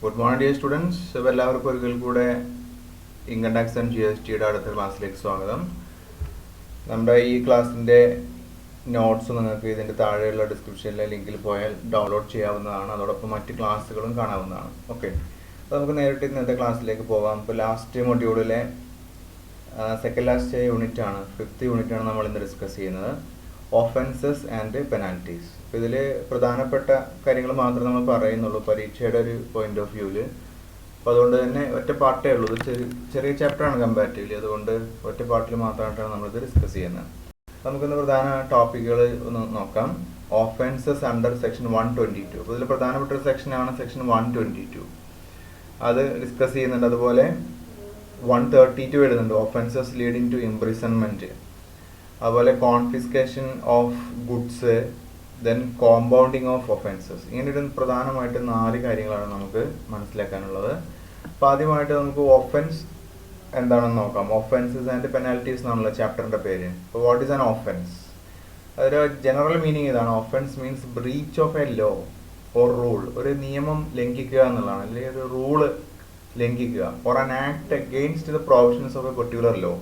Good morning dear students. അപ്പോൾ എല്ലാവർക്കും ഒരിക്കൽ കൂടെ ഇൻകം ടാക്സ് ആൻഡ് GSTയുടെ അടുത്ത ക്ലാസ്സിലേക്ക് സ്വാഗതം. നമ്മുടെ ഈ ക്ലാസ്സിൻ്റെ നോട്ട്സ് നിങ്ങൾക്ക് ഇതിൻ്റെ താഴെയുള്ള ഡിസ്ക്രിപ്ഷനിലെ ലിങ്കിൽ പോയാൽ ഡൗൺലോഡ് ചെയ്യാവുന്നതാണ്. അതോടൊപ്പം മറ്റ് ക്ലാസ്സുകളും കാണാവുന്നതാണ്. ഓക്കെ, അപ്പോൾ നമുക്ക് നേരിട്ട് ഇന്നത്തെ ക്ലാസ്സിലേക്ക് പോകാം. ഇപ്പോൾ ലാസ്റ്റ് മൊഡ്യൂളിലെ സെക്കൻഡ് ലാസ്റ്റ് യൂണിറ്റാണ്, 5th യൂണിറ്റാണ് നമ്മൾ ഇന്ന് ഡിസ്കസ് ചെയ്യുന്നത്, ഓഫൻസസ് ആൻഡ് പെനാൽറ്റീസ്. അപ്പോൾ ഇതിൽ പ്രധാനപ്പെട്ട കാര്യങ്ങൾ മാത്രമേ നമ്മൾ പറയുന്നുള്ളൂ പരീക്ഷയുടെ ഒരു പോയിന്റ് ഓഫ് വ്യൂവിൽ. അപ്പോൾ അതുകൊണ്ട് തന്നെ ഒറ്റ പാർട്ടേ ഉള്ളൂ, ഇത് ചെറിയ ചാപ്റ്ററാണ് കമ്പാരിറ്റീവ്ലി, അതുകൊണ്ട് ഒറ്റ പാർട്ടിൽ മാത്രമായിട്ടാണ് നമ്മളിത് ഡിസ്കസ് ചെയ്യുന്നത്. നമുക്കിന്ന് പ്രധാന ടോപ്പിക്കുകൾ ഒന്ന് നോക്കാം. Offences under section 122. അപ്പോൾ ഇതിൽ പ്രധാനപ്പെട്ട ഒരു സെക്ഷനാണ് സെക്ഷൻ 122, അത് ഡിസ്കസ് ചെയ്യുന്നുണ്ട്. അതുപോലെ 132 വരുന്നുണ്ട്, ഓഫൻസസ് ലീഡിങ് ടു ഇംപ്രിസൺമെൻറ്റ്. അതുപോലെ confiscation of goods, then compounding of offences. ഇങ്ങനെയൊരു പ്രധാനമായിട്ട് 4 കാര്യങ്ങളാണ് നമുക്ക് മനസ്സിലാക്കാനുള്ളത്. അപ്പോൾ ആദ്യമായിട്ട് നമുക്ക് ഒഫൻസ് എന്താണെന്ന് നോക്കാം. ഒഫൻസസ് ആൻഡ് പെനാൽറ്റീസ് എന്നാണല്ലോ ചാപ്റ്ററിൻ്റെ പേര്. അപ്പോൾ വാട്ട് ഈസ് ആൻ ഒഫൻസ്? അതൊരു ജനറൽ മീനിങ് ഇതാണ്. Offence means breach of a law or rule. ഒരു നിയമം ലംഘിക്കുക എന്നുള്ളതാണ്, അല്ലെങ്കിൽ ഒരു റൂള് ലംഘിക്കുക. Or an act against the provisions of a particular law,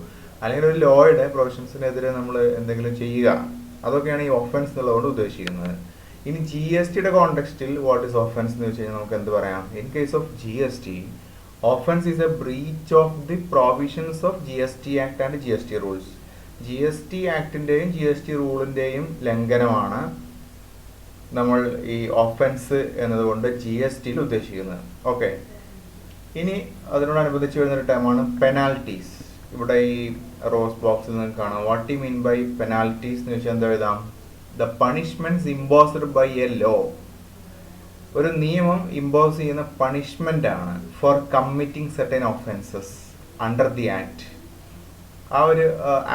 അല്ലെങ്കിൽ ഒരു ലോയുടെ പ്രൊവിഷൻസിനെതിരെ നമ്മൾ എന്തെങ്കിലും ചെയ്യുക, അതൊക്കെയാണ് ഈ ഒഫൻസ് എന്നുള്ളതുകൊണ്ട് ഉദ്ദേശിക്കുന്നത്. ഇനി GSTയുടെ കോണ്ടെക്സ്റ്റിൽ വാട്ട് ഈസ് ഒഫൻസ് എന്ന് വെച്ച് കഴിഞ്ഞാൽ നമുക്ക് എന്ത് പറയാം? In case of GST, offence is a breach of the provisions of GST act and GST rules. GST ആക്ടിൻ്റെയും GST റൂളിൻ്റെയും ലംഘനമാണ് നമ്മൾ ഈ ഒഫൻസ് എന്നതുകൊണ്ട് GSTയിൽ ഉദ്ദേശിക്കുന്നത്. ഓക്കെ, ഇനി അതിനോടനുബന്ധിച്ച് വരുന്നൊരു ടേമാണ് പെനാൽറ്റീസ്. ഇവിടെ ഈ റോസ് ബോക്സിൽ നിന്ന് കാണാം. What you mean by penalties എന്ന് വെച്ചാൽ എന്താ എഴുതാം? The punishments imposed by a law. ഒരു നിയമം ഇമ്പോസ് ചെയ്യുന്ന പണിഷ്മെന്റ് ആണ് for committing certain offences under the act. ആ ഒരു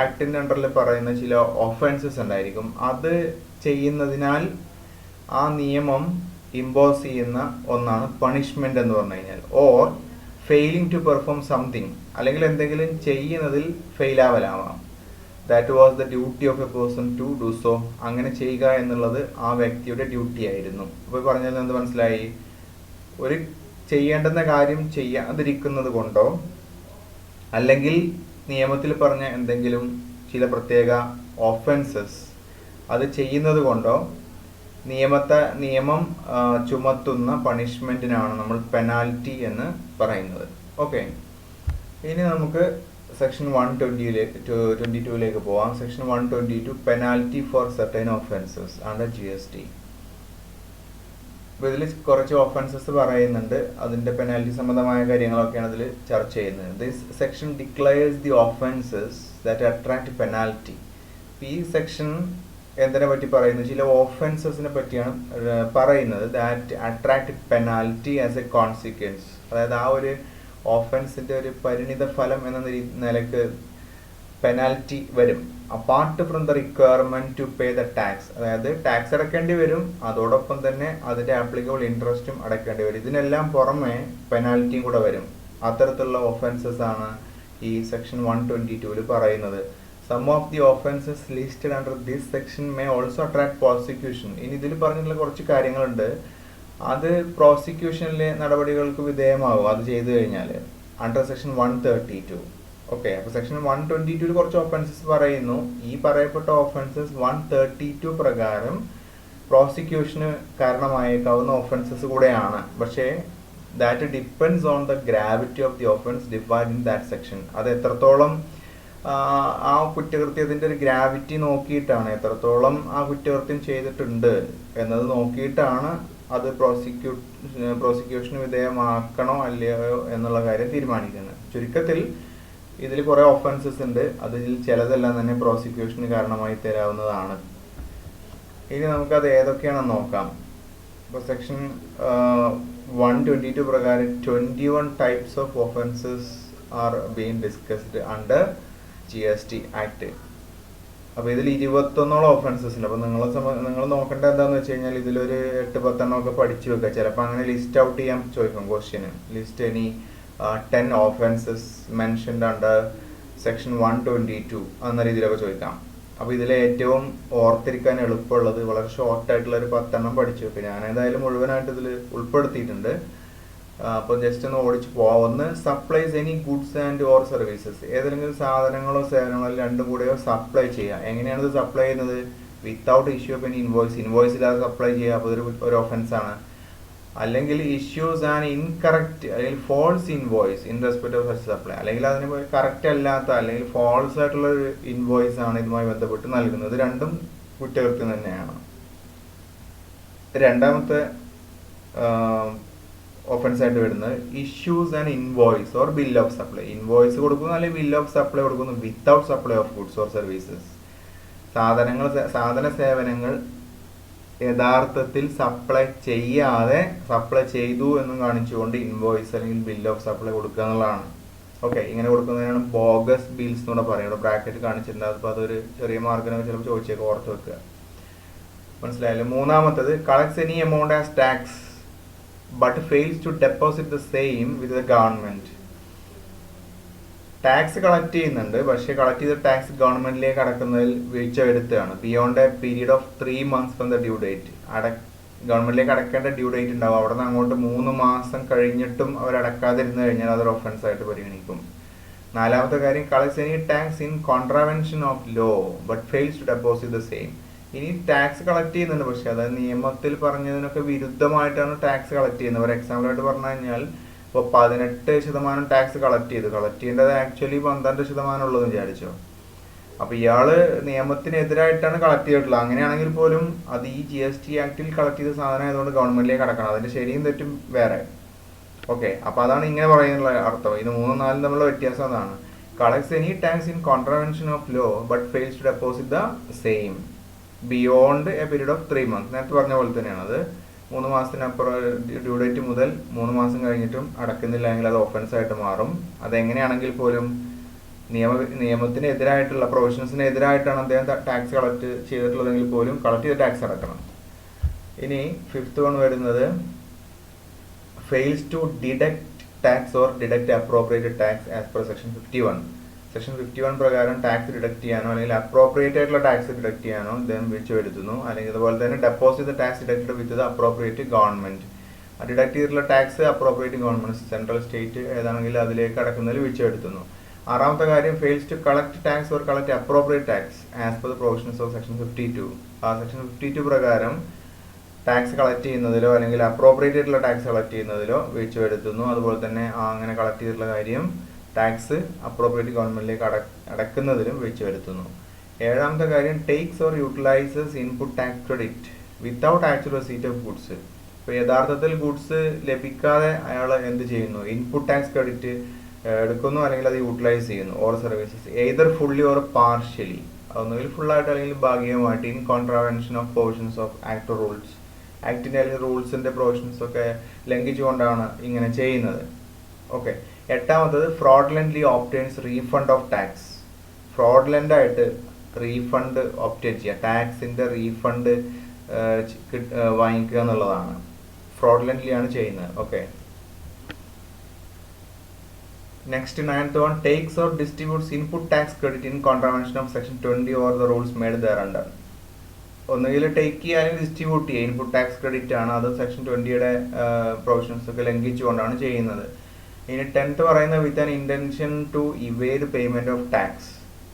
ആക്ടിന്റെ അണ്ടറിൽ പറയുന്ന ചില ഒഫൻസസ് ഉണ്ടായിരിക്കും. അത് ചെയ്യുന്നതിനാൽ ആ നിയമം ഇമ്പോസ് ചെയ്യുന്ന ഒന്നാണ് പണിഷ്മെന്റ് എന്ന് പറഞ്ഞു കഴിഞ്ഞാൽ. Or failing to perform something, അല്ലെങ്കിൽ എന്തെങ്കിലും ചെയ്യുന്നതിൽ ഫെയിലാവലാവാം. That was the duty of a person to do so. അങ്ങനെ ചെയ്യുക എന്നുള്ളത് ആ വ്യക്തിയുടെ ഡ്യൂട്ടി ആയിരുന്നു. അപ്പോൾ പറഞ്ഞാൽ എന്ത് മനസ്സിലായി? ഒരു ചെയ്യേണ്ടുന്ന കാര്യം ചെയ്യാതിരിക്കുന്നത് കൊണ്ടോ, അല്ലെങ്കിൽ നിയമത്തിൽ പറഞ്ഞ എന്തെങ്കിലും ചില പ്രത്യേക ഒഫൻസസ് അത് ചെയ്യുന്നത് കൊണ്ടോ നിയമം ചുമത്തുന്ന പണിഷ്മെന്റിനാണ് നമ്മൾ പെനാൽറ്റി എന്ന് പറയുന്നത്. ഓക്കെ, ഇനി നമുക്ക് സെക്ഷൻ 122ലേക്ക് പോവാം. Section 122, penalty for certain offences under GST. അപ്പോൾ ഇതിൽ കുറച്ച് ഒഫൻസസ് പറയുന്നുണ്ട്, അതിൻ്റെ പെനാൽറ്റി സംബന്ധമായ കാര്യങ്ങളൊക്കെയാണ് ഇതിൽ ചർച്ച ചെയ്യുന്നത്. This section declares the offences that attract penalty. ഈ സെക്ഷൻ എന്തിനെ പറ്റി പറയുന്നു? ചില ഓഫൻസസിനെ പറ്റിയാണ് പറയുന്നത്. That attract penalty as A consequence. അതായത് ആ ഒരു ഓഫൻസിന്റെ ഒരു പരിണിത ഫലം എന്ന നിലക്ക് പെനാൽറ്റി വരും. Apart from the requirement to pay the tax. അതായത് ടാക്സ് അടയ്ക്കേണ്ടി വരും, അതോടൊപ്പം തന്നെ അതിന്റെ ആപ്ലിക്കബിൾ ഇൻട്രസ്റ്റും അടയ്ക്കേണ്ടി വരും. ഇതിനെല്ലാം പുറമെ പെനാൽറ്റിയും കൂടെ വരും. അത്തരത്തിലുള്ള ഒഫൻസസ് ആണ് ഈ സെക്ഷൻ 122 പറയുന്നത്. Some of the offenses listed under this section may also attract prosecution. ഇനി ഇതിൽ പറഞ്ഞിട്ടുള്ള കുറച്ച് കാര്യങ്ങളുണ്ട്, അത് പ്രോസിക്യൂഷനിലെ നടപടികൾക്ക് വിധേയമാകും അത് ചെയ്തു കഴിഞ്ഞാൽ, അണ്ടർ സെക്ഷൻ 132. ഓക്കെ, അപ്പോൾ സെക്ഷൻ 122 കുറച്ച് ഒഫൻസസ് പറയുന്നു. ഈ പറയപ്പെട്ട ഒഫൻസസ് 132 പ്രകാരം പ്രോസിക്യൂഷന് കാരണമായേക്കാവുന്ന ഒഫൻസസ് കൂടെയാണ്. പക്ഷേ that depends on the gravity of the offence defined in that section. അത് എത്രത്തോളം ആ കുറ്റകൃത്യത്തിന്റെ ഒരു ഗ്രാവിറ്റി നോക്കിയിട്ടാണ്, എത്രത്തോളം ആ കുറ്റകൃത്യം ചെയ്തിട്ടുണ്ട് എന്നത് നോക്കിയിട്ടാണ് അത് പ്രോസിക്യൂഷന് വിധേയമാക്കണോ അല്ലയോ എന്നുള്ള കാര്യം തീരുമാനിക്കുന്നത്. ചുരുക്കത്തിൽ ഇതിൽ കുറേ ഒഫൻസസ് ഉണ്ട്, അതിൽ ചിലതെല്ലാം തന്നെ പ്രോസിക്യൂഷന് കാരണമായി തരാവുന്നതാണ്. ഇനി നമുക്കത് ഏതൊക്കെയാണെന്ന് നോക്കാം. ഇപ്പോൾ സെക്ഷൻ 122 പ്രകാരം 21 types of offences are being discussed under GST act. അപ്പോൾ ഇതിൽ 21ഓളം ഒഫൻസസ് ഉണ്ട്. അപ്പോൾ നിങ്ങൾ നോക്കേണ്ട എന്താണെന്ന് വെച്ച് കഴിഞ്ഞാൽ ഇതിലൊരു 8-10 ഒക്കെ പഠിച്ചു വെക്കുക. ചിലപ്പോൾ അങ്ങനെ ലിസ്റ്റ് ഔട്ട് ചെയ്യാൻ ചോദിക്കും question. List any 10 offenses mentioned under section 122 എന്ന രീതിയിലൊക്കെ ചോദിക്കാം. അപ്പോൾ ഇതിലെ ഏറ്റവും ഓർത്തിരിക്കാൻ എളുപ്പമുള്ളത് വളരെ ഷോർട്ടായിട്ടുള്ള ഒരു 10 പഠിച്ചു വെക്കുക. ഞാൻ ഏതായാലും മുഴുവനായിട്ട് ഇതിൽ ഉൾപ്പെടുത്തിയിട്ടുണ്ട്. അപ്പോൾ ജസ്റ്റ് ഒന്ന് ഓടിച്ച് പോവാം. ഒന്ന് supplies any goods and or services, ഏതെങ്കിലും സാധനങ്ങളോ സേവനങ്ങളോ രണ്ടും കൂടെയോ സപ്ലൈ ചെയ്യുക. എങ്ങനെയാണ് ഇത് സപ്ലൈ ചെയ്യുന്നത്? Without issue of any invoice, invoice ഇല്ലാതെ സപ്ലൈ ചെയ്യുക, അപ്പോൾ ഒരു ഒഫൻസ് ആണ്. അല്ലെങ്കിൽ ഇഷ്യൂസ് ആൻഡ് ഇൻകറക്റ്റ് അല്ലെങ്കിൽ false invoice in respect of such supply, അല്ലെങ്കിൽ അതിന് കറക്റ്റ് അല്ലാത്ത അല്ലെങ്കിൽ ഫോൾസ് ആയിട്ടുള്ള ഒരു ഇൻവോയ്സ് ആണ് ഇതുമായി ബന്ധപ്പെട്ട് നൽകുന്നത്. രണ്ടും കുറ്റകൃത്യം തന്നെയാണ്. രണ്ടാമത്തെ ഒഫൻസ് ആയിട്ട് വരുന്നത് issues and invoice or bill of supply. Invoice കൊടുക്കുന്നു അല്ലെങ്കിൽ ബിൽ ഓഫ് സപ്ലൈ കൊടുക്കുന്നു without supply of goods or services. സാധന സേവനങ്ങൾ യഥാർത്ഥത്തിൽ സപ്ലൈ ചെയ്യാതെ സപ്ലൈ ചെയ്തു എന്നും കാണിച്ചുകൊണ്ട് ഇൻവോയ്സ് അല്ലെങ്കിൽ ബിൽ ഓഫ് സപ്ലൈ കൊടുക്കുക എന്നുള്ളതാണ്. ഓക്കെ, ഇങ്ങനെ കൊടുക്കുന്നതിനാണ് ബോഗസ് ബിൽസ് എന്നൂടെ പറയും. ഇവിടെ ബ്രാക്കറ്റ് കാണിച്ചിട്ടുണ്ട്. അപ്പോൾ അതൊരു ചെറിയ മാർക്കിനൊക്കെ ചിലപ്പോൾ ചോദിച്ചേക്ക്, ഓർത്ത് വെക്കുക. മനസ്സിലായല്ലോ? മൂന്നാമത്തത് collects any amount as tax but fails to deposit the same with the government. Tax collect ചെയ്യുന്നുണ്ട്, പക്ഷേ കളക്ട് ചെയ്ത ടാക്സ് ഗവൺമെന്റിലേക്ക് അടക്കുന്നതിൽ വീഴ്ച വരുത്തുകയാണ്. Beyond a period of 3 months from the due date. ഗവൺമെന്റിലേക്ക് അടക്കേണ്ട ഡ്യൂ ഡേറ്റ് ഉണ്ടാവും. അവിടെ നിന്ന് അങ്ങോട്ട് 3 മാസം കഴിഞ്ഞിട്ടും അവർ അടക്കാതിരുന്നു കഴിഞ്ഞാൽ അതൊരു ഒഫൻസ് ആയിട്ട് പരിഗണിക്കും. നാലാമത്തെ കാര്യം collects any tax in contravention of law but fails to deposit the same. ഇനി ടാക്സ് കളക്ട് ചെയ്യുന്നുണ്ട്, പക്ഷെ അതായത് നിയമത്തിൽ പറഞ്ഞതിനൊക്കെ വിരുദ്ധമായിട്ടാണ് ടാക്സ് കളക്ട് ചെയ്യുന്നത്. ഒരു എക്സാമ്പിളായിട്ട് പറഞ്ഞു കഴിഞ്ഞാൽ ഇപ്പോൾ 18% ടാക്സ് കളക്ട് ചെയ്യേണ്ടത് ആക്ച്വലി 12% ഉള്ളതെന്ന് വിചാരിച്ചോ. അപ്പോൾ ഇയാള് നിയമത്തിനെതിരായിട്ടാണ് കളക്ട് ചെയ്തിട്ടുള്ളത്. അങ്ങനെയാണെങ്കിൽ പോലും അത് ഈ GST ആക്ടിൽ കളക്ട് ചെയ്ത സാധനം ആയതുകൊണ്ട് ഗവൺമെന്റിലേക്ക് അടക്കണം. അതിന്റെ ശരിയും തെറ്റും വേറെ. ഓക്കെ, അപ്പോൾ അതാണ് ഇങ്ങനെ പറയുന്നുള്ള അർത്ഥം. ഇത് 3ഉം 4ഉം തമ്മിലുള്ള വ്യത്യാസം അതാണ്. Collects any tax in contravention of law but fails to deposit the same beyond a period of 3 months. നേരത്തെ പറഞ്ഞ പോലെ തന്നെയാണ്. അത് 3 മാസത്തിനപ്പുറം ഡ്യൂ ഡേറ്റ് മുതൽ 3 മാസം കഴിഞ്ഞിട്ടും അടക്കുന്നില്ലെങ്കിൽ അത് ഒഫൻസ് ആയിട്ട് മാറും. അതെങ്ങനെയാണെങ്കിൽ പോലും നിയമത്തിനെതിരായിട്ടുള്ള പ്രൊവിഷൻസിനെതിരായിട്ടാണ് അദ്ദേഹം ടാക്സ് കളക്ട് ചെയ്തിട്ടുള്ളതെങ്കിൽ പോലും കളക്ട് ചെയ്ത ടാക്സ് അടക്കണം. ഇനി 5th വൺ വരുന്നത് fails to deduct tax or deduct appropriated tax as per section 51. Section 51 പ്രകാരം ടാക്സ് ഡിഡക്ട് ചെയ്യാനോ അല്ലെങ്കിൽ അപ്രോപ്രിയേറ്റ് ആയിട്ടുള്ള ടാക്സ് ഡിഡക്ട് ചെയ്യാനോ ഇദ്ദേഹം വീഴ്ച വരുത്തുന്നു. അല്ലെങ്കിൽ അതുപോലെ തന്നെ deposit tax deducted with the appropriate government. Deduct ചെയ്തിട്ടുള്ള tax appropriate government, central state ഏതാണെങ്കിൽ അതിലേക്ക് അടക്കുന്നതിൽ വീഴ്ച വരുത്തുന്നു. ആറാമത്തെ കാര്യം fails to collect tax or collect appropriate tax as per the provisions of section 52. ആ സെക്ഷൻ 52 പ്രകാരം ടാക്സ് കളക്ട് ചെയ്യുന്നതിലോ അല്ലെങ്കിൽ അപ്രോപ്രിയേറ്റ് ആയിട്ടുള്ള ടാക്സ് കളക്ട് ചെയ്യുന്നതിലോ വീഴ്ച വരുത്തുന്നു. അതുപോലെ തന്നെ അങ്ങനെ കളക്ട് ചെയ്തിട്ടുള്ള കാര്യം ടാക്സ് അപ്രോപ്രിയേറ്റ് ഗവൺമെന്റിലേക്ക് അടക്കുന്നതിലും വീഴ്ച വരുത്തുന്നു. ഏഴാമത്തെ കാര്യം takes or utilises input tax credit without actual receipt of goods. ഇപ്പോൾ യഥാർത്ഥത്തിൽ ഗുഡ്സ് ലഭിക്കാതെ അയാൾ എന്ത് ചെയ്യുന്നു? ഇൻപുട്ട് ടാക്സ് ക്രെഡിറ്റ് എടുക്കുന്നു അല്ലെങ്കിൽ അത് യൂട്ടിലൈസ് ചെയ്യുന്നു. Or services either fully or partially, അതൊന്നുകിൽ ഫുള്ളായിട്ട് അല്ലെങ്കിൽ ഭാഗികമായിട്ട് in contravention of provisions of act rules, ആക്ടിൻ്റെ അല്ലെങ്കിൽ റൂൾസിൻ്റെ പ്രൊവിഷൻസ് ഒക്കെ ലംഘിച്ചുകൊണ്ടാണ് ഇങ്ങനെ ചെയ്യുന്നത്. ഓക്കെ, എട്ടാമത്തത് fraudulently obtains refund of tax. Fraudulent ആയിട്ട് റീഫണ്ട് ഒബ്റ്റെയിൻ ചെയ്യുക, ടാക്സിൻ്റെ റീഫണ്ട് വാങ്ങിക്കുക എന്നുള്ളതാണ്. ഫ്രോഡുലൻ്റ്ലി ആണ് ചെയ്യുന്നത്. Okay, next 9th one takes or distributes input tax credit in contravention of section 20 or the rules made thereafter. ഒന്നുകിൽ ടേക്ക് ചെയ്യുക അല്ലെങ്കിൽ ഡിസ്ട്രിബ്യൂട്ട് ചെയ്യുക. ഇൻപുട്ട് ടാക്സ് ക്രെഡിറ്റ് ആണ്, അത് സെക്ഷൻ 20യുടെ പ്രൊവിഷൻസ് ഒക്കെ ലംഘിച്ചുകൊണ്ടാണ് ചെയ്യുന്നത്. ഇനി 10th പറയുന്നത് with an intention to evade payment of tax.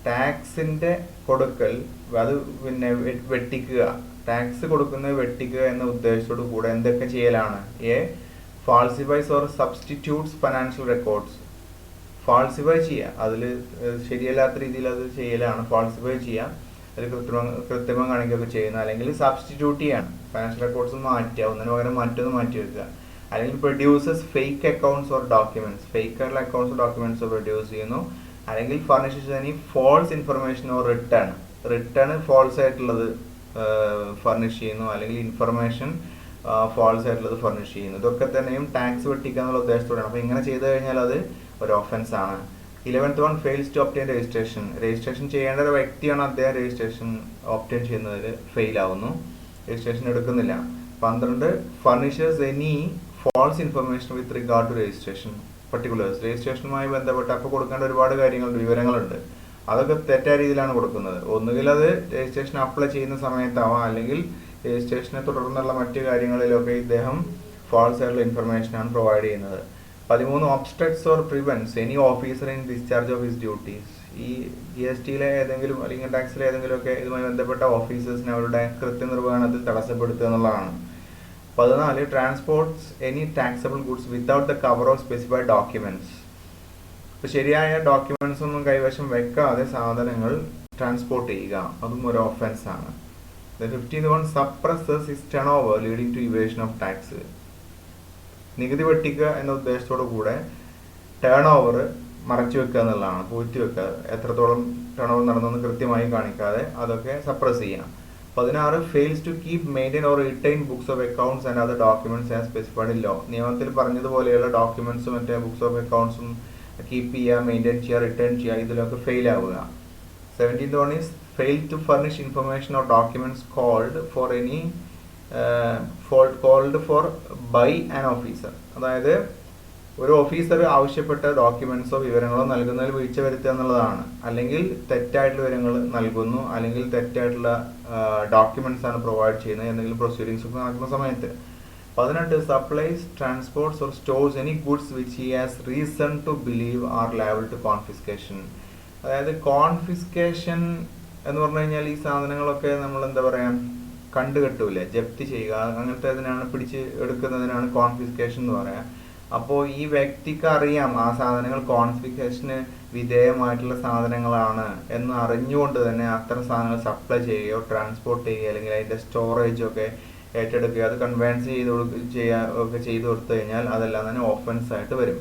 ടാക്സിന്റെ കൊടുക്കൽ അത് പിന്നെ വെട്ടിക്കുക, ടാക്സ് കൊടുക്കുന്നത് വെട്ടിക്കുക എന്ന ഉദ്ദേശത്തോടു കൂടെ എന്തൊക്കെ ചെയ്യലാണ്? Falsifies or substitutes financial records. Falsify ചെയ്യുക, അതിൽ ശരിയല്ലാത്ത രീതിയിൽ അത് ചെയ്യലാണ്. ഫാൾസിഫൈ ചെയ്യുക, അതിൽ കൃത്രിമം കാണിക്കുകയൊക്കെ ചെയ്യുന്നത്. അല്ലെങ്കിൽ സബ്സ്റ്റിറ്റ്യൂട്ട് ചെയ്യാണ്, ഫൈനാൻഷ്യൽ റെക്കോർഡ്സ് മാറ്റുക, ഒന്നിന് പകരം മറ്റൊന്ന് മാറ്റി വെക്കുക. അല്ലെങ്കിൽ produces fake accounts or documents, fake ആയിട്ടുള്ള അക്കൗണ്ട്സ് ഡോക്യുമെന്റ്സ് പ്രൊഡ്യൂസ് ചെയ്യുന്നു. അല്ലെങ്കിൽ furnishes any false information or return false ആയിട്ടുള്ളത് ഫർണിഷ് ചെയ്യുന്നു, അല്ലെങ്കിൽ ഇൻഫർമേഷൻ ഫോൾസ് ആയിട്ടുള്ളത് ഫർണിഷ് ചെയ്യുന്നു. ഇതൊക്കെ തന്നെയും ടാക്സ് വെട്ടിക്കുക എന്നുള്ള ഉദ്ദേശത്തോടെയാണ്. അപ്പോൾ ഇങ്ങനെ ചെയ്തു കഴിഞ്ഞാൽ അത് ഒരു ഒഫൻസ് ആണ്. 11th one fails to obtain registration. Registration ചെയ്യേണ്ട ഒരു വ്യക്തിയാണ്, അദ്ദേഹം രജിസ്ട്രേഷൻ ഒബ്റ്റെയിൻ ചെയ്യുന്നതിൽ ഫെയിൽ ആവുന്നു, രജിസ്ട്രേഷൻ എടുക്കുന്നില്ല. 12 furnishers any false information with regard to registration particulars. രജിസ്ട്രേഷനുമായി ബന്ധപ്പെട്ട് അപ്പോൾ കൊടുക്കേണ്ട ഒരുപാട് കാര്യങ്ങളുണ്ട്, വിവരങ്ങളുണ്ട്. അതൊക്കെ തെറ്റായ രീതിയിലാണ് കൊടുക്കുന്നത്. ഒന്നുകിൽ അത് രജിസ്ട്രേഷൻ അപ്ലൈ ചെയ്യുന്ന സമയത്താവാം, അല്ലെങ്കിൽ രജിസ്ട്രേഷനെ തുടർന്നുള്ള മറ്റു കാര്യങ്ങളിലൊക്കെ ഇദ്ദേഹം ഫാൾസ് ആയിട്ടുള്ള ഇൻഫർമേഷൻ ആണ് പ്രൊവൈഡ് ചെയ്യുന്നത്. 13 obstructs or prevents any officer in discharge of his duties. ഈ GSTയിലെ ഏതെങ്കിലും അല്ലെങ്കിൽ ഇൻകം ടാക്സിലെ ഏതെങ്കിലും ഒക്കെ ഇതുമായി ബന്ധപ്പെട്ട ഓഫീസേഴ്സിനെ അവരുടെ കൃത്യനിർവഹണത്തിൽ തടസ്സപ്പെടുത്തുക എന്നുള്ളതാണ്. 14 transports any taxable goods without the cover of specified documents. ഇപ്പൊ ശരിയായ ഡോക്യുമെന്റ്സ് ഒന്നും കൈവശം വെക്കാതെ സാധനങ്ങൾ ട്രാൻസ്പോർട്ട് ചെയ്യുക, അതും ഒരു ഒഫൻസ് ആണ്. 15 suppresses his turnover leading to evasion of tax. നികുതി വെട്ടിക്കുക എന്ന ഉദ്ദേശത്തോടു കൂടെ ടേൺ ഓവർ മറച്ചു വെക്കുക എന്നുള്ളതാണ്, പൂഴ്ത്തി വെക്കുക. എത്രത്തോളം ടേൺ ഓവർ നടന്നെന്ന് കൃത്യമായി കാണിക്കാതെ അതൊക്കെ സപ്രസ് ചെയ്യാം. 16 fails to keep maintain or retain books of accounts and other documents as specified in law. നിയമത്തിൽ പറഞ്ഞതുപോലെയുള്ള ഡോക്യുമെന്റ്സും മറ്റേ ബുക്സ് ഓഫ് അക്കൗണ്ട്സും കീപ്പ് ചെയ്യുക, മെയിൻറ്റെയിൻ ചെയ്യുക, റിട്ടേൺ ചെയ്യുക, ഇതിലൊക്കെ ഫെയിൽ ആവുക. 17 is fail to furnish information or documents called for by an officer. അതായത് ഒരു ഓഫീസർ ആവശ്യപ്പെട്ട ഡോക്യുമെന്റ്സോ വിവരങ്ങളോ നൽകുന്നതിൽ വീഴ്ച വരുത്തുക എന്നുള്ളതാണ്. അല്ലെങ്കിൽ തെറ്റായിട്ടുള്ള വിവരങ്ങൾ നൽകുന്നു, അല്ലെങ്കിൽ തെറ്റായിട്ടുള്ള ഡോക്യുമെന്റ്സ് ആണ് പ്രൊവൈഡ് ചെയ്യുന്നത് എന്തെങ്കിലും പ്രൊസീഡിങ്സ് ഒക്കെ നടക്കുന്ന സമയത്ത്. 18 supplies, transports or stores any goods which he has reason to believe are liable to confiscation. അതായത് കോൺഫിസ്കേഷൻ എന്ന് പറഞ്ഞു കഴിഞ്ഞാൽ ഈ സാധനങ്ങളൊക്കെ നമ്മൾ എന്താ പറയാ കണ്ടുകെട്ടൂല്ലേ, ജപ്തി ചെയ്യുക, അങ്ങനത്തെ ഇതിനാണ് പിടിച്ച് എടുക്കുന്നതിനാണ് കോൺഫിസ്കേഷൻ എന്ന് പറയാം. അപ്പോൾ ഈ വ്യക്തിക്ക് അറിയാം ആ സാധനങ്ങൾ കോൺഫിസ്കേഷന് വിധേയമായിട്ടുള്ള സാധനങ്ങളാണ് എന്ന് അറിഞ്ഞുകൊണ്ട് തന്നെ അത്തരം സാധനങ്ങൾ സപ്ലൈ ചെയ്യുകയോ ട്രാൻസ്പോർട്ട് ചെയ്യുകയോ അല്ലെങ്കിൽ അതിൻ്റെ സ്റ്റോറേജോ ഒക്കെ ഏറ്റെടുക്കുക, അത് കൺവെൻസ് ചെയ്ത് കൊടുത്തു കഴിഞ്ഞാൽ അതെല്ലാം തന്നെ ഓഫൻസ് ആയിട്ട് വരും.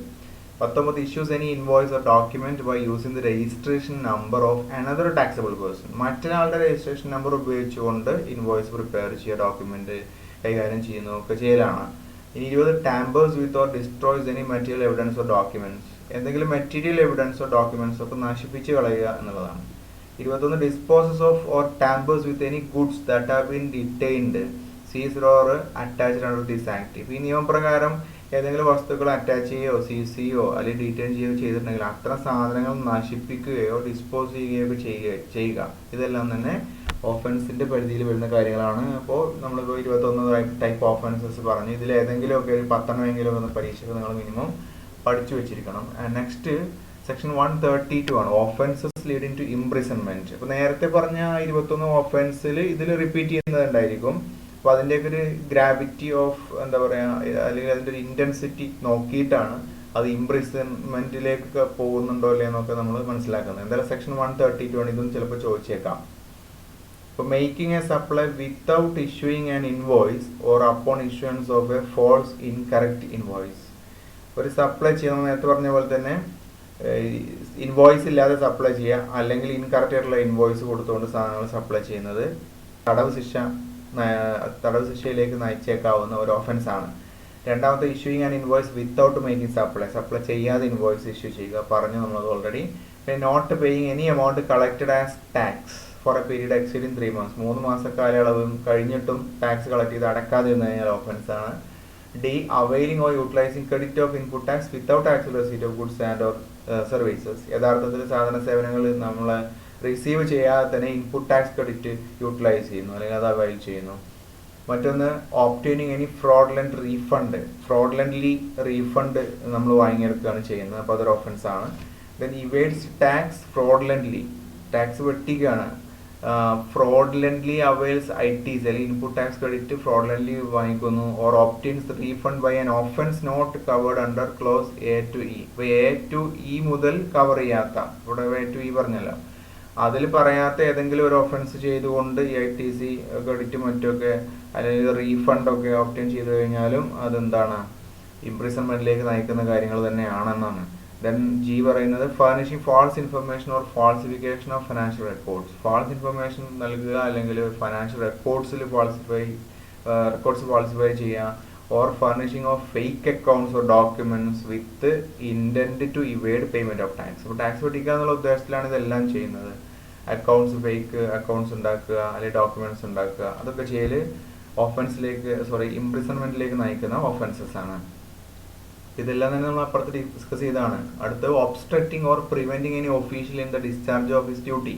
19 issues any invoice or document by using the registration number of another taxable person. മറ്റൊരാളുടെ രജിസ്ട്രേഷൻ നമ്പർ ഉപയോഗിച്ചുകൊണ്ട് ഇൻവോയ്സ് പ്രിപ്പയർ ചെയ്യുക, ഡോക്യുമെന്റ് കൈകാര്യം ചെയ്യുന്നതൊക്കെ ചെയ്യലാണ്. ഇനി 20 tampers with or destroys any material evidence or documents. എന്തെങ്കിലും മെറ്റീരിയൽ എവിഡൻസോ ഡോക്യുമെന്റ്സ് ഒക്കെ നശിപ്പിച്ച് കളയുക എന്നുള്ളതാണ്. 21 disposes of or tampers with any goods that have been detained seized or attached under this act. ഈ നിയമപ്രകാരം ഏതെങ്കിലും വസ്തുക്കൾ അറ്റാച്ച് ചെയ്യുകയോ സീസ് ചെയ്യുകയോ അല്ലെങ്കിൽ ഡീറ്റെയിൻ ചെയ്യുകയോ ചെയ്തിട്ടുണ്ടെങ്കിൽ അത്തരം സാധനങ്ങൾ നശിപ്പിക്കുകയോ ഡിസ്പോസ് ചെയ്യുകയോ ഒക്കെ ചെയ്യുക. ഇതെല്ലാം തന്നെ ഓഫൻസിന്റെ പരിധിയിൽ വരുന്ന കാര്യങ്ങളാണ്. അപ്പോൾ നമ്മളിപ്പോൾ 21 ടൈപ്പ് ഓഫൻസസ് പറഞ്ഞു. ഇതിൽ ഏതെങ്കിലും ഒക്കെ ഒരു 10 എന്ന പരീക്ഷയ്ക്ക് നിങ്ങൾ മിനിമം പഠിച്ചു വെച്ചിരിക്കണം. നെക്സ്റ്റ് സെക്ഷൻ 132 ആണ്, ഓഫൻസസ് ലീഡിംഗ് ടു ഇംപ്രിസൺമെന്റ്. അപ്പോൾ നേരത്തെ പറഞ്ഞ 21 ഓഫൻസിൽ ഇതിൽ റിപ്പീറ്റ് ചെയ്യുന്നതുണ്ടായിരിക്കും. അപ്പോൾ അതിൻ്റെയൊക്കെ ഒരു ഗ്രാവിറ്റി ഓഫ് എന്താ പറയുക അല്ലെങ്കിൽ അതിൻ്റെ ഒരു ഇൻറ്റൻസിറ്റി നോക്കിയിട്ടാണ് അത് ഇംപ്രിസൺമെന്റിലേക്കൊക്കെ പോകുന്നുണ്ടോ ഇല്ലേ എന്നൊക്കെ നമ്മൾ മനസ്സിലാക്കുന്നത്. എന്തായാലും സെക്ഷൻ 132 ആണ്, ഇതും ചിലപ്പോൾ ചോദിച്ചേക്കാം. ഇപ്പോൾ making a supply without issuing an invoice or upon issuance of a false incorrect invoice. ഒരു സപ്ലൈ ചെയ്യുന്ന നേരത്തെ പറഞ്ഞ പോലെ തന്നെ ഇൻവോയ്സ് ഇല്ലാതെ സപ്ലൈ ചെയ്യുക, അല്ലെങ്കിൽ ഇൻകറക്റ്റ് ആയിട്ടുള്ള ഇൻവോയ്സ് കൊടുത്തുകൊണ്ട് സാധനങ്ങൾ സപ്ലൈ ചെയ്യുന്നത് തടവ് ശിക്ഷയിലേക്ക് നയിച്ചേക്കാവുന്ന ഒരു ഒഫൻസ് ആണ്. രണ്ടാമത്തെ issuing an invoice without making supply ചെയ്യാതെ ഇൻവോയ്സ് ഇഷ്യൂ ചെയ്യുക, പറഞ്ഞു നമ്മളത് ഓൾറെഡി. പിന്നെ not paying any amount collected as tax for a period exceeding 3 months. 3 മാസ കാലയളവും കഴിഞ്ഞിട്ടും ടാക്സ് കളക്ട് ചെയ്ത് അടക്കാതെ ഇരുന്ന് കഴിഞ്ഞാൽ ഓഫൻസ് ആണ്. D availing or utilising credit of input tax without actual receipt of goods and or services. യഥാർത്ഥത്തിൽ സാധന സേവനങ്ങൾ നമ്മൾ receive ചെയ്യാതെ തന്നെ ഇൻപുട്ട് ടാക്സ് ക്രെഡിറ്റ് യൂട്ടിലൈസ് ചെയ്യുന്നു അല്ലെങ്കിൽ അത് അവൈൽ ചെയ്യുന്നു. മറ്റൊന്ന് ഓപ്റ്റെയിനിങ് എനി ഫ്രോഡ്ലൻ്റ്ലി റീഫണ്ട് നമ്മൾ വാങ്ങിയെടുക്കുകയാണ് ചെയ്യുന്നത്, അപ്പോൾ അതൊരു ഓഫൻസ് ആണ്. Then evades tax fraudulently, tax വെട്ടിക്കുകയാണ്. ഫ്രോഡ്ലൻ്റ്ലി അവൈൽസ് ITs അല്ലെങ്കിൽ ഇൻപുട്ട് ടാക്സ് ക്രെഡിറ്റ് ഫ്രോഡ്ലൻ്റ്ലി വാങ്ങിക്കുന്നു. Or obtains refund by an offence not covered under clause A to E. ഇപ്പോൾ A to E മുതൽ കവർ ചെയ്യാത്ത, ഇവിടെ A to E പറഞ്ഞല്ലോ, അതിൽ പറയാത്ത ഏതെങ്കിലും ഒരു ഒഫൻസ് ചെയ്തുകൊണ്ട് ഈ ITC ക്രെഡിറ്റ് മറ്റൊക്കെ അല്ലെങ്കിൽ റീഫണ്ടൊക്കെ ഓപ്റ്റെയിൻ ചെയ്തു കഴിഞ്ഞാലും അതെന്താണ് ഇംപ്രിസൺമെന്റിലേക്ക് നയിക്കുന്ന കാര്യങ്ങൾ തന്നെയാണെന്നാണ്. ദെൻ G പറയുന്നത് furnishing false information or falsification of financial records. False information നൽകുക അല്ലെങ്കിൽ ഫിനാൻഷ്യൽ റെക്കോർഡ്സ് ഫാൾസിഫൈ ചെയ്യുക. Or furnishing of fake accounts or documents with intent to evade payment of tax. അപ്പോൾ ടാക്സ് വെട്ടിക്കുക എന്നുള്ള ഉദ്ദേശത്തിലാണ് ഇതെല്ലാം ചെയ്യുന്നത്. ഫേക്ക് അക്കൗണ്ട്സ് ഉണ്ടാക്കുക അല്ലെങ്കിൽ ഡോക്യുമെന്റ്സ് ഉണ്ടാക്കുക, അതൊക്കെ ചെയ്യല് ഇംപ്രിസൺമെന്റിലേക്ക് നയിക്കുന്ന ഓഫൻസസ് ആണ്. ഇതെല്ലാം തന്നെ നമ്മൾ അപ്പുറത്ത് ഡിസ്കസ് ചെയ്താണ്. അടുത്ത obstructing or preventing any official in the discharge of his duty.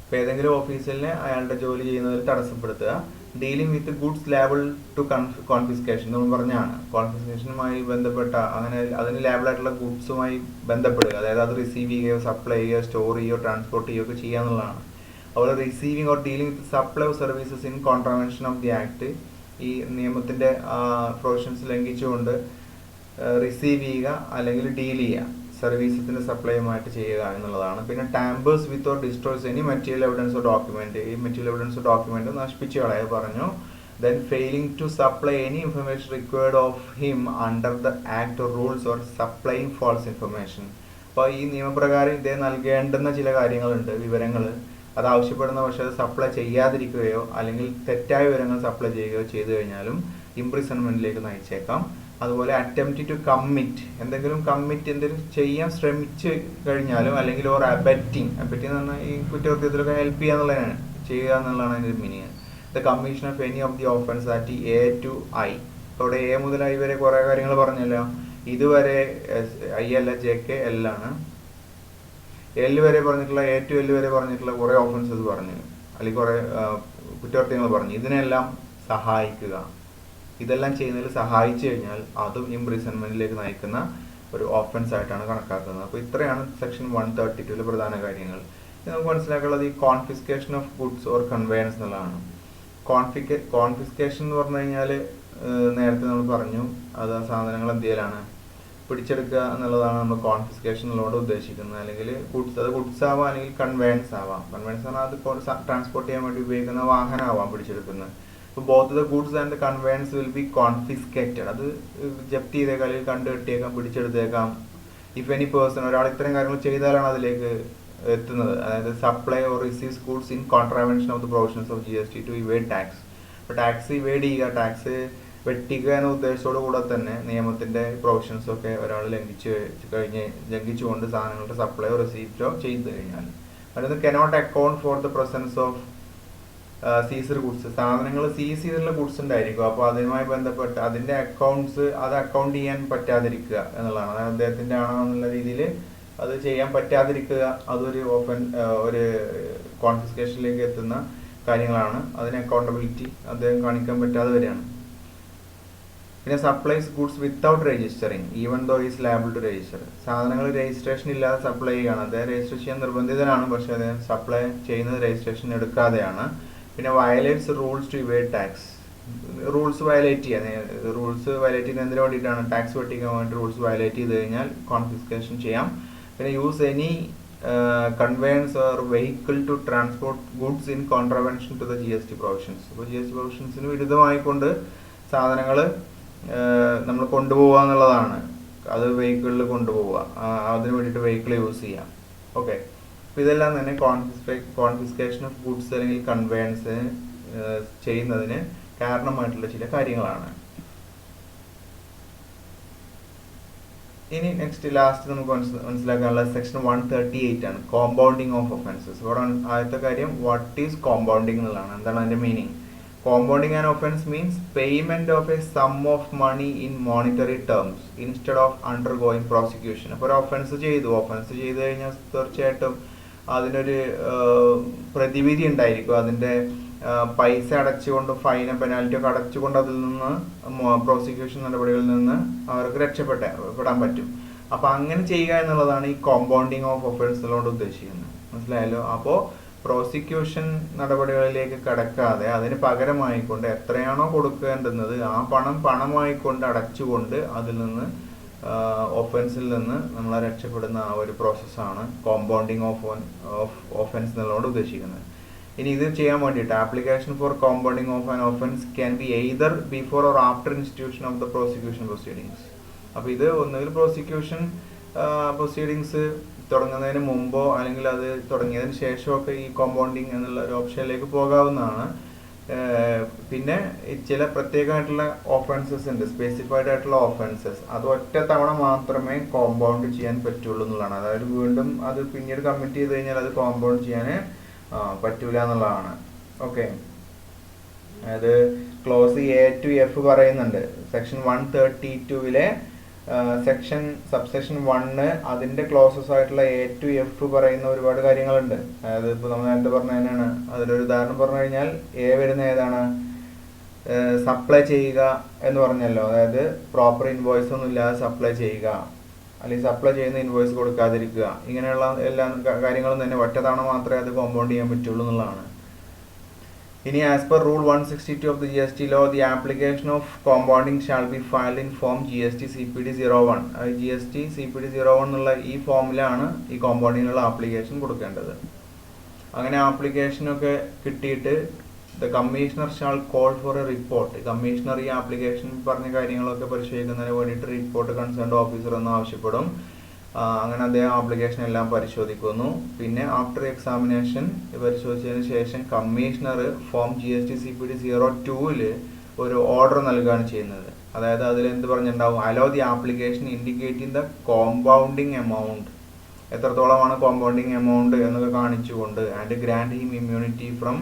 ഇപ്പം ഏതെങ്കിലും ഓഫീസിലിനെ അയാളുടെ ജോലി ചെയ്യുന്നതിൽ തടസ്സപ്പെടുത്തുക. Dealing with goods liable to confiscation നമ്മൾ പറഞ്ഞാണ്. കോൺഫിസ്കേഷനുമായി ബന്ധപ്പെട്ട അങ്ങനെ അതിന് ലേബിളായിട്ടുള്ള ഗുഡ്സുമായി ബന്ധപ്പെടുക, അതായത് അത് റിസീവ് ചെയ്യുകയോ സപ്ലൈ ചെയ്യുകയോ സ്റ്റോർ ചെയ്യുകയോ ട്രാൻസ്പോർട്ട് ചെയ്യുകയോ ഒക്കെ ചെയ്യുക എന്നുള്ളതാണ്. അതുപോലെ receiving or dealing with supply of services in contravention of the act, ഈ നിയമത്തിൻ്റെ പ്രൊവിഷൻസ് ലംഘിച്ചുകൊണ്ട് റിസീവ് ചെയ്യുക അല്ലെങ്കിൽ ഡീൽ ചെയ്യുക, സർവീസസിൻ്റെ സപ്ലൈയുമായിട്ട് ചെയ്യുക എന്നുള്ളതാണ്. പിന്നെ tampers with or destroys any material evidence or document, ഈ മെറ്റീരിയൽ എവിഡൻസ് ഓർ ഡോക്യുമെന്റ് നശിപ്പിച്ച് കളയാൻ പറഞ്ഞു. Then failing to supply any information required of him under the act or rules or supplying false information. അപ്പോൾ ഈ നിയമപ്രകാരം ഇദ്ദേഹം നൽകേണ്ടുന്ന ചില കാര്യങ്ങളുണ്ട്, വിവരങ്ങൾ. അത് ആവശ്യപ്പെടുന്ന പക്ഷേ അത് സപ്ലൈ ചെയ്യാതിരിക്കുകയോ അല്ലെങ്കിൽ തെറ്റായ വിവരങ്ങൾ സപ്ലൈ ചെയ്യുകയോ ചെയ്തു കഴിഞ്ഞാലും ഇംപ്രിസൺമെന്റിലേക്ക് നയിച്ചേക്കാം. അതുപോലെ അറ്റംപ്റ്റ് ടു കമ്മിറ്റ്, എന്തെങ്കിലും ചെയ്യാൻ ശ്രമിച്ചു കഴിഞ്ഞാലും അല്ലെങ്കിൽ ഓർ അബറ്റിങ് എന്ന് പറഞ്ഞാൽ ഈ കുറ്റകൃത്യത്തിലൊക്കെ ഹെൽപ്പ് ചെയ്യുക എന്നുള്ളതാണ്, ചെയ്യുക എന്നുള്ളതാണ് അതിൻ്റെ meaning. The commission of any of the offence at A to I. അവിടെ എ മുതൽ ഐ വരെ കുറേ കാര്യങ്ങൾ പറഞ്ഞല്ലോ. ഇതുവരെ ഐ അല്ല, ജെ കെ എൽ ആണ്. എൽ വരെ പറഞ്ഞിട്ടുള്ള എ ടു എൽ വരെ പറഞ്ഞിട്ടുള്ള കുറേ ഓഫൻസസ് പറഞ്ഞു, അല്ലെങ്കിൽ കുറേ കുറ്റകൃത്യങ്ങൾ പറഞ്ഞു. ഇതിനെല്ലാം സഹായിക്കുക, ഇതെല്ലാം ചെയ്യുന്നതിൽ സഹായിച്ചു കഴിഞ്ഞാൽ അതും ഇംപ്രിസൺമെന്റിലേക്ക് നയിക്കുന്ന ഒരു ഓഫൻസ് ആയിട്ടാണ് കണക്കാക്കുന്നത്. അപ്പോൾ ഇത്രയാണ് സെക്ഷൻ 132 പ്രധാന കാര്യങ്ങൾ. നമുക്ക് മനസ്സിലാക്കാനുള്ളത് ഈ confiscation of goods or conveyance എന്നുള്ളതാണ്. കോൺഫിസ്കേഷൻ എന്ന് പറഞ്ഞു കഴിഞ്ഞാൽ നേരത്തെ നമ്മൾ പറഞ്ഞു, അത് ആ സാധനങ്ങൾ എന്ത് ചെയ്യലാണ്, പിടിച്ചെടുക്കുക എന്നുള്ളതാണ് നമ്മൾ കോൺഫിസ്കേഷൻ എന്നുള്ളതുകൊണ്ട് ഉദ്ദേശിക്കുന്നത്. അല്ലെങ്കിൽ ഗുഡ്സ് ആവാം, അല്ലെങ്കിൽ കൺവേയൻസ് ആവാം. കൺവേയൻസ് പറഞ്ഞാൽ അത് ട്രാൻസ്പോർട്ട് ചെയ്യാൻ വേണ്ടി ഉപയോഗിക്കുന്ന വാഹനമാവാം പിടിച്ചെടുക്കുന്നത്. So both the goods and the conveyance will be confiscated. അത് ജപ്തി ചെയ്തേക്കാം, അല്ലെങ്കിൽ കണ്ടുകെട്ടിയേക്കാം, പിടിച്ചെടുത്തേക്കാം. ഇഫ് എനി പേഴ്സൺ, ഒരാൾ ഇത്തരം കാര്യങ്ങൾ ചെയ്താലാണ് അതിലേക്ക് എത്തുന്നത്, അതായത് supply or receives goods in contravention of the provisions of GST to evade tax. അപ്പോൾ ടാക്സ് ഇവേഡ് ചെയ്യുക, ടാക്സ് വെട്ടിക്കുക എന്ന ഉദ്ദേശത്തോടു കൂടെ തന്നെ നിയമത്തിൻ്റെ പ്രൊവിഷൻസ് ഒക്കെ ഒരാൾ ലംഘിച്ചുകൊണ്ട് സാധനങ്ങളുടെ സപ്ലൈയോ റിസീപ്റ്റോ ചെയ്തു കഴിഞ്ഞാൽ. അടുത്ത് cannot account for the presence of seized goods. സാധനങ്ങൾ സീസ് ചെയ്തിട്ടുള്ള ഗുഡ്സ് ഉണ്ടായിരിക്കും, അപ്പോൾ അതുമായി ബന്ധപ്പെട്ട് അതിൻ്റെ അക്കൗണ്ട്സ് അത് അക്കൗണ്ട് ചെയ്യാൻ പറ്റാതിരിക്കുക എന്നുള്ളതാണ്. അതായത് അദ്ദേഹത്തിൻ്റെ ആണോ എന്നുള്ള രീതിയിൽ അത് ചെയ്യാൻ പറ്റാതിരിക്കുക, അതൊരു ഒരു കോൺഫിസ്കേഷനിലേക്ക് എത്തുന്ന കാര്യങ്ങളാണ്. അതിന് അക്കൗണ്ടബിലിറ്റി അദ്ദേഹം കാണിക്കാൻ പറ്റാതെ വരികയാണ്. പിന്നെ supplies goods without registering even though is liable to register. സാധനങ്ങൾ രജിസ്ട്രേഷൻ ഇല്ലാതെ സപ്ലൈ ചെയ്യുകയാണ്, അദ്ദേഹം രജിസ്റ്റർ ചെയ്യാൻ നിർബന്ധിതനാണ്, പക്ഷേ അദ്ദേഹം സപ്ലൈ ചെയ്യുന്നത് രജിസ്ട്രേഷൻ എടുക്കാതെയാണ്. പിന്നെ violates rules to evade tax. Rules violate ചെയ്യുന്നതിന് എന്തിനു വേണ്ടിയിട്ടാണ്, ടാക്സ് വെട്ടിക്കാൻ വേണ്ടി റൂൾസ് വയലേറ്റ് ചെയ്ത് കഴിഞ്ഞാൽ കോൺഫിസ്കേഷൻ ചെയ്യാം. പിന്നെ use any conveyance or vehicle to transport goods in contravention to the GST provisions. അപ്പോൾ GST പ്രൊവിഷൻസിന് വിരുദ്ധമായിക്കൊണ്ട് സാധനങ്ങൾ നമ്മൾ കൊണ്ടുപോവുക എന്നുള്ളതാണ്. അത് വെഹിക്കിളിൽ കൊണ്ടുപോവുക, അതിന് വേണ്ടിയിട്ട് വെഹിക്കിൾ യൂസ് ചെയ്യാം. ഓക്കെ, അപ്പോൾ ഇതെല്ലാം തന്നെ കോൺഫിസ്കേഷൻ ഓഫ് ഗുഡ്സ് അല്ലെങ്കിൽ കൺവേയൻസ് ചെയ്യുന്നതിന് കാരണമായിട്ടുള്ള ചില കാര്യങ്ങളാണ്. ഇനി ലാസ്റ്റ് നമുക്ക് മനസ്സിലാക്കാനുള്ള സെക്ഷൻ 138 ആണ്, കോമ്പൗണ്ടിങ് ഓഫ് ഒഫൻസസ്. ഇവിടെ ആദ്യത്തെ കാര്യം വാട്ട് ഈസ് കോമ്പൗണ്ടിങ് എന്നുള്ളതാണ്. എന്താണ് അതിൻ്റെ meaning? Compounding an offense means payment of a sum of money in monetary terms instead of undergoing prosecution. അപ്പോൾ ഒരു ഒഫൻസ് ചെയ്തു കഴിഞ്ഞാൽ തീർച്ചയായിട്ടും അതിനൊരു പ്രതിവിധി ഉണ്ടായിരിക്കും. അതിൻ്റെ പൈസ അടച്ചുകൊണ്ട്, ഫൈനും പെനാൽറ്റി ഒക്കെ അടച്ചുകൊണ്ട് അതിൽ നിന്ന് പ്രോസിക്യൂഷൻ നടപടികളിൽ നിന്ന് അവർക്ക് രക്ഷപ്പെടാൻ പറ്റും. അപ്പോൾ അങ്ങനെ ചെയ്യുക എന്നുള്ളതാണ് ഈ കോമ്പൗണ്ടിങ് ഓഫ് ഒഫൻസിനോട് ഉദ്ദേശിക്കുന്നത്. മനസ്സിലായല്ലോ? അപ്പോൾ പ്രോസിക്യൂഷൻ നടപടികളിലേക്ക് കടക്കാതെ അതിന് പകരമായിക്കൊണ്ട് എത്രയാണോ കൊടുക്കേണ്ടുന്നത് ആ പണമായിക്കൊണ്ട് അടച്ചുകൊണ്ട് അതിൽ നിന്ന് ഒഫൻസിൽ നിന്ന് നമ്മളെ രക്ഷപ്പെടുന്ന ആ ഒരു പ്രോസസ്സാണ് കോമ്പൗണ്ടിങ് ഓഫ് ഒഫൻസ് എന്നുള്ളതുകൊണ്ട് ഉദ്ദേശിക്കുന്നത്. ഇനി ഇത് ചെയ്യാൻ വേണ്ടിയിട്ട് application for compounding of an offence can be either before or after institution of the prosecution proceedings. അപ്പോൾ ഇത് ഒന്നുകിൽ പ്രോസിക്യൂഷൻ പ്രൊസീഡിങ്സ് തുടങ്ങുന്നതിന് മുമ്പോ അല്ലെങ്കിൽ അത് തുടങ്ങിയതിന് ശേഷമൊക്കെ ഈ കോമ്പൗണ്ടിങ് എന്നുള്ള ഒരു ഓപ്ഷനിലേക്ക് പോകാവുന്നതാണ്. പിന്നെ ചില പ്രത്യേകമായിട്ടുള്ള ഓഫൻസസ് ഉണ്ട്, സ്പെസിഫൈഡ് ആയിട്ടുള്ള ഓഫൻസസ്. അത് ഒറ്റ തവണ മാത്രമേ കോമ്പൗണ്ട് ചെയ്യാൻ പറ്റുള്ളൂ എന്നുള്ളതാണ്. അതായത് വീണ്ടും അത് പിന്നീട് കമ്മിറ്റ് ചെയ്ത് കഴിഞ്ഞാൽ അത് കോമ്പൗണ്ട് ചെയ്യാൻ പറ്റൂല എന്നുള്ളതാണ്. ഓക്കെ, അതായത് ക്ലോസ് A to F പറയുന്നുണ്ട്. സെക്ഷൻ 132 സബ്സെക്ഷൻ 1 അതിൻ്റെ ക്ലോസസ് ആയിട്ടുള്ള A to F പറയുന്ന ഒരുപാട് കാര്യങ്ങളുണ്ട്. അതായത് ഇപ്പോൾ നമ്മൾ നേരത്തെ പറഞ്ഞ തന്നെയാണ്. അതിലൊരു ഉദാഹരണം പറഞ്ഞു കഴിഞ്ഞാൽ A വരുന്ന ഏതാണ്, സപ്ലൈ ചെയ്യുക എന്ന് പറഞ്ഞല്ലോ, അതായത് പ്രോപ്പർ ഇൻവോയ്സ് ഒന്നും ഇല്ലാതെ സപ്ലൈ ചെയ്യുക, അല്ലെങ്കിൽ സപ്ലൈ ചെയ്യുന്ന ഇൻവോയ്സ് കൊടുക്കാതിരിക്കുക, ഇങ്ങനെയുള്ള എല്ലാ കാര്യങ്ങളും തന്നെ ഒറ്റ തവണ മാത്രമേ അത് കോമ്പൗണ്ട് ചെയ്യാൻ പറ്റുള്ളൂ എന്നുള്ളതാണ്. ഇനി as per rule 162 of the GST law, the application of compounding shall be filed in form GST CPD 01. GST CPD 01 എന്നുള്ള ഈ ഫോമിലാണ് ഈ കോമ്പൗണ്ടിങ്ങിനുള്ള ആപ്ലിക്കേഷൻ കൊടുക്കേണ്ടത്. അങ്ങനെ ആപ്ലിക്കേഷനൊക്കെ കിട്ടിയിട്ട് the commissioner shall call for a report. Commissioner ഈ ആപ്ലിക്കേഷൻ പറഞ്ഞ കാര്യങ്ങളൊക്കെ പരിശോധിക്കുന്നതിന് വേണ്ടിയിട്ട് റിപ്പോർട്ട് കൺസേൺഡ് ഓഫീസർ എന്ന് ആവശ്യപ്പെടും. അങ്ങനെ അദ്ദേഹം ആപ്ലിക്കേഷൻ എല്ലാം പരിശോധിക്കുന്നു. പിന്നെ ആഫ്റ്റർ എക്സാമിനേഷൻ പരിശോധിച്ചതിന് ശേഷം കമ്മീഷണർ ഫോം GST CPD 02-ൽ ഒരു ഓർഡർ നൽകുകയാണ് ചെയ്യുന്നത്. അതായത് അതിൽ എന്ത് പറഞ്ഞിട്ടുണ്ടാവും, allow the application indicating the compounding amount, എത്രത്തോളമാണ് കോമ്പൗണ്ടിങ് എമൗണ്ട് എന്നൊക്കെ കാണിച്ചുകൊണ്ട്, and grant him immunity from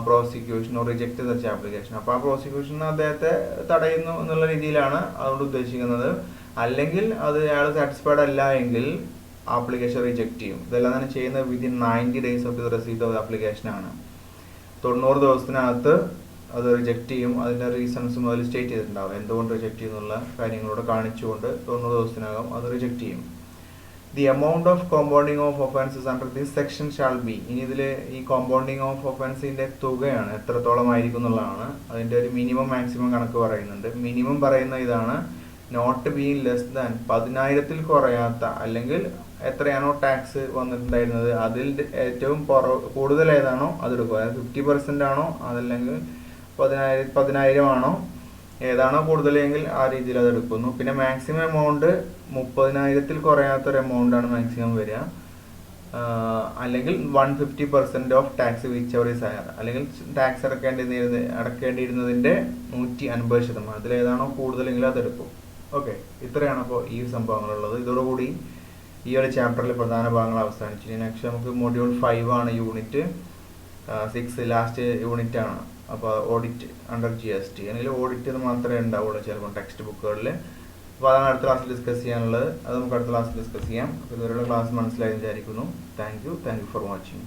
prosecution or reject such application. അപ്പോൾ ആ പ്രോസിക്യൂഷൻ അദ്ദേഹത്തെ തടയുന്നു എന്നുള്ള രീതിയിലാണ് അതുകൊണ്ട് ഉദ്ദേശിക്കുന്നത്. അല്ലെങ്കിൽ അത് അയാൾ സാറ്റിസ്ഫൈഡ് അല്ല എങ്കിൽ ആപ്ലിക്കേഷൻ റിജക്ട് ചെയ്യും. ഇതെല്ലാം തന്നെ ചെയ്യുന്നത് within 90 days of the receipt of the application ആണ്. 90 ദിവസത്തിനകത്ത് അത് റിജക്ട് ചെയ്യും. അതിൻ്റെ റീസൺസും അതിൽ സ്റ്റേറ്റ് ചെയ്തിട്ടുണ്ടാവും, എന്തുകൊണ്ട് റിജക്ട് ചെയ്യുന്നുള്ള കാര്യങ്ങളോട് കാണിച്ചുകൊണ്ട് 90 ദിവസത്തിനകം അത് റിജക്ട് ചെയ്യും. The amount of compounding of offences under this section shall be. ഇനി ഇതിൽ ഈ കോമ്പൗണ്ടിങ് ഓഫ് ഒഫൻസിൻ്റെ തുകയാണ് എത്രത്തോളം ആയിരിക്കും എന്നുള്ളതാണ്. അതിൻ്റെ ഒരു മിനിമം മാക്സിമം കണക്ക് പറയുന്നുണ്ട്. മിനിമം പറയുന്ന ഇതാണ്, നോട്ട് ബീങ് ലെസ് ദാൻ 10,000-ൽ കുറയാത്ത, അല്ലെങ്കിൽ എത്രയാണോ ടാക്സ് വന്നിട്ടുണ്ടായിരുന്നത് അതിൽ ഏറ്റവും കൂടുതൽ ഏതാണോ അതെടുക്കുക. അതായത് 50% ആണോ അതല്ലെങ്കിൽ 10,000 ആണോ, ഏതാണോ കൂടുതലെങ്കിൽ ആ രീതിയിൽ അത് എടുക്കുന്നു. പിന്നെ മാക്സിമം എമൗണ്ട് 30,000-ൽ കുറയാത്തൊരു എമൗണ്ടാണ് മാക്സിമം വരിക. അല്ലെങ്കിൽ 150% of tax which ever is higher, അല്ലെങ്കിൽ ടാക്സ് അടക്കേണ്ടിയിരുന്നതിൻ്റെ 150%, അതിലേതാണോ കൂടുതലെങ്കിൽ അതെടുക്കും. ഓക്കെ, ഇത്രയാണ് അപ്പോൾ ഈ സംഭവങ്ങളുള്ളത്. ഇതോടുകൂടി ഈ ഒരു ചാപ്റ്ററിൽ പ്രധാന ഭാഗങ്ങൾ അവസാനിച്ചു. നെക്സ്റ്റ് നമുക്ക് മൊഡ്യൂൾ 5 ആണ്, യൂണിറ്റ് 6 ലാസ്റ്റ് യൂണിറ്റ് ആണ്. അപ്പോൾ ഓഡിറ്റ് അണ്ടർ GST, അല്ലെങ്കിൽ ഓഡിറ്റ് എന്ന് മാത്രമേ ഉണ്ടാവുള്ളൂ ചിലപ്പോൾ ടെക്സ്റ്റ് ബുക്കുകളിൽ. അപ്പോൾ അതാണ് അടുത്ത ക്ലാസ്സിൽ ഡിസ്കസ് ചെയ്യാനുള്ളത്. അത് നമുക്ക് അടുത്ത ക്ലാസ്സിൽ ഡിസ്കസ് ചെയ്യാം. അപ്പോൾ ഇതുവരെയുള്ള ക്ലാസ് മനസ്സിലായി വിചാരിക്കുന്നു. Thank you for watching.